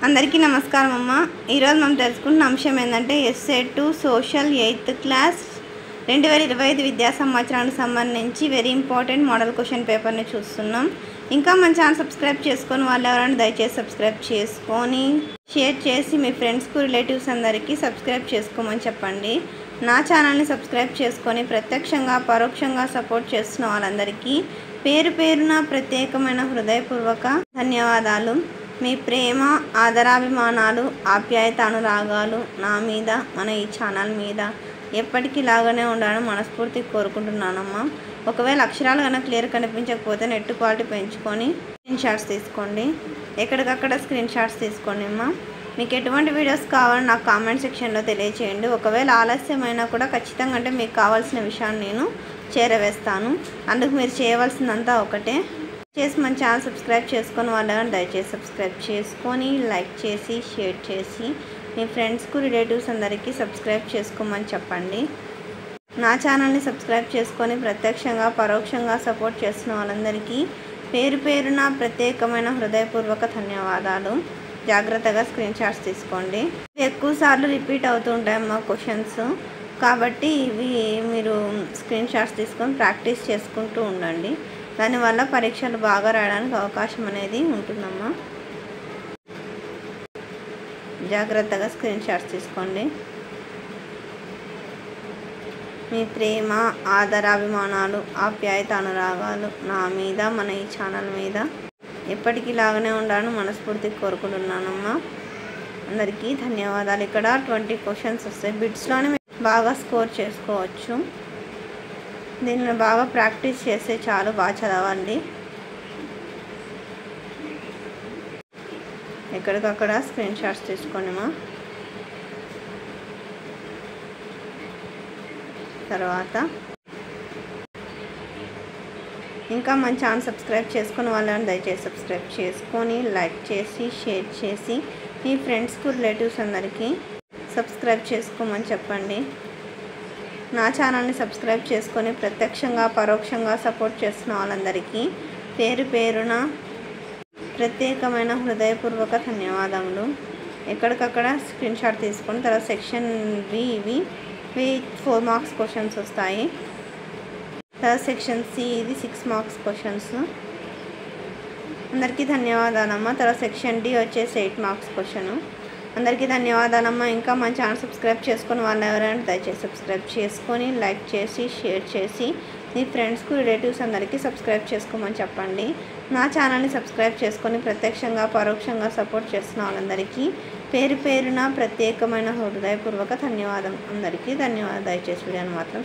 అందరికీ నమస్కారం అమ్మ. ఈరోజు మనం తెలుసుకున్న అంశం ఏంటంటే ఎస్ఏ 2 సోషల్ 8th క్లాస్ 2025 విద్యా సంవత్సరానికి సంబంధించి వెరీ ఇంపార్టెంట్ మోడల్ క్వశ్చన్ పేపర్ని చూస్తున్నాం. ఇంకా మన ఛానల్ సబ్స్క్రైబ్ చేసుకొని వాళ్ళు ఎవరైనా దయచేసి సబ్స్క్రైబ్ చేసుకొని షేర్ చేసి మీ ఫ్రెండ్స్కు రిలేటివ్స్ అందరికీ సబ్స్క్రైబ్ చేసుకోమని చెప్పండి. నా ఛానల్ని సబ్స్క్రైబ్ చేసుకొని ప్రత్యక్షంగా పరోక్షంగా సపోర్ట్ చేస్తున్న వాళ్ళందరికీ పేరు పేరున ప్రత్యేకమైన హృదయపూర్వక ధన్యవాదాలు. మీ ప్రేమ, ఆదరాభిమానాలు, ఆప్యాయత, అనురాగాలు నా మీద, మన ఈ ఛానల్ మీద ఎప్పటికీ లాగానే ఉండాలని మనస్ఫూర్తిగా కోరుకుంటున్నానమ్మా. ఒకవేళ అక్షరాలు కనుక క్లియర్ కనిపించకపోతే నెట్ క్వాలిటీ పెంచుకొని స్క్రీన్ షాట్స్ తీసుకోండి. ఎక్కడికక్కడ స్క్రీన్ షాట్స్ తీసుకోండి అమ్మా. మీకు ఎటువంటి వీడియోస్ కావాలని నాకు కామెంట్ సెక్షన్లో తెలియచేయండి. ఒకవేళ ఆలస్యమైనా కూడా ఖచ్చితంగా అంటే మీకు కావాల్సిన విషయాన్ని నేను చేరవేస్తాను. అందుకు మీరు చేయవలసిందంతా ఒకటే, చేసి మన ఛానల్ సబ్స్క్రైబ్ చేసుకొని వాళ్ళని దయచేసి సబ్స్క్రైబ్ చేసుకొని లైక్ చేసి షేర్ చేసి మీ ఫ్రెండ్స్కు రిలేటివ్స్ అందరికీ సబ్స్క్రైబ్ చేసుకోమని చెప్పండి. నా ఛానల్ని సబ్స్క్రైబ్ చేసుకొని ప్రత్యక్షంగా పరోక్షంగా సపోర్ట్ చేస్తున్న వాళ్ళందరికీ పేరు పేరున ప్రత్యేకమైన హృదయపూర్వక ధన్యవాదాలు. జాగ్రత్తగా స్క్రీన్ షాట్స్ తీసుకోండి. ఎక్కువసార్లు రిపీట్ అవుతూ ఉంటాయమ్మా క్వశ్చన్స్, కాబట్టి ఇవి మీరు స్క్రీన్ షాట్స్ తీసుకొని ప్రాక్టీస్ చేసుకుంటూ ఉండండి. దానివల్ల పరీక్షలు బాగా రాయడానికి అవకాశం అనేది ఉంటుందమ్మా. జాగ్రత్తగా స్క్రీన్ షాట్స్ తీసుకోండి. మీ ప్రేమ, ఆదరాభిమానాలు, ఆప్యాయత, అనురాగాలు నా మీద, మన ఈ ఛానల్ మీద ఎప్పటికీ లాగానే ఉండాలని మనస్ఫూర్తిగా కోరుకుంటున్నానమ్మా. అందరికీ ధన్యవాదాలు. ఇక్కడ 20 క్వశ్చన్స్ వస్తాయి. బిట్స్లోనే బాగా స్కోర్ చేసుకోవచ్చు. దీన్ని బాగా ప్రాక్టీస్ చేస్తే చాలు, బాగా చదవండి. ఎక్కడికక్కడ స్క్రీన్ షాట్స్ తీసుకోండిమా. తర్వాత ఇంకా మన ఛానల్ సబ్స్క్రైబ్ చేసుకుని వాళ్ళని దయచేసి సబ్స్క్రైబ్ చేసుకొని లైక్ చేసి షేర్ చేసి మీ ఫ్రెండ్స్కు రిలేటివ్స్ అందరికీ సబ్స్క్రైబ్ చేసుకోమని చెప్పండి. నా ఛానల్ని సబ్స్క్రైబ్ చేసుకొని ప్రత్యక్షంగా పరోక్షంగా సపోర్ట్ చేస్తున్న వాళ్ళందరికీ పేరు పేరున ప్రత్యేకమైన హృదయపూర్వక ధన్యవాదములు. ఎక్కడికక్కడ స్క్రీన్ షాట్ తీసుకొని తర్వాత సెక్షన్ బి ఇవి 4 మార్క్స్ క్వశ్చన్స్ వస్తాయి. తర్వాత సెక్షన్ సి ఇది 6 మార్క్స్ క్వశ్చన్స్. అందరికీ ధన్యవాదాలమ్మా. తర్వాత సెక్షన్ డి వచ్చేసి 8 మార్క్స్ క్వశ్చన్. అందరికీ ధన్యవాదాలమ్మా. ఇంకా మన ఛానల్ సబ్స్క్రైబ్ చేసుకొని వాళ్ళు ఎవరైనా దయచేసి సబ్స్క్రైబ్ చేసుకొని లైక్ చేసి షేర్ చేసి మీ ఫ్రెండ్స్కు రిలేటివ్స్ అందరికీ సబ్స్క్రైబ్ చేసుకోమని చెప్పండి. నా ఛానల్ని సబ్స్క్రైబ్ చేసుకొని ప్రత్యక్షంగా పరోక్షంగా సపోర్ట్ చేస్తున్న వాళ్ళందరికీ పేరు పేరున ప్రత్యేకమైన హృదయపూర్వక ధన్యవాదం. అందరికీ ధన్యవాదాలు. దయచేసి వీడియోని మాత్రం